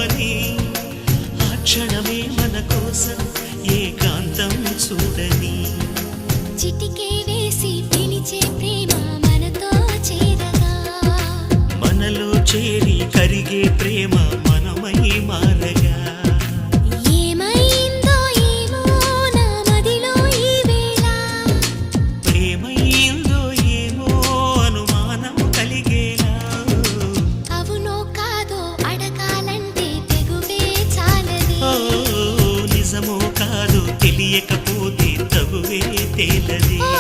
అవ్వని ఆ క్షణమే మన కోసం ఏకాంతం చూడని చిటికే వేసి పిలిచే ప్రేమ మనతో చేరగా మనలో చేరి కరిగే ప్రేమ మనమై మారగా ఏమైందో ఏమో నా మదిలో ఈ వేళ ప్రేమైందో ఏమో అనుమానం కలిగేలా అవునో కాదో అడగాలంటే తెగువే చాలదే ఓ నిజమో కాదు తెలియకపోతే తగువే తేలదే ఓ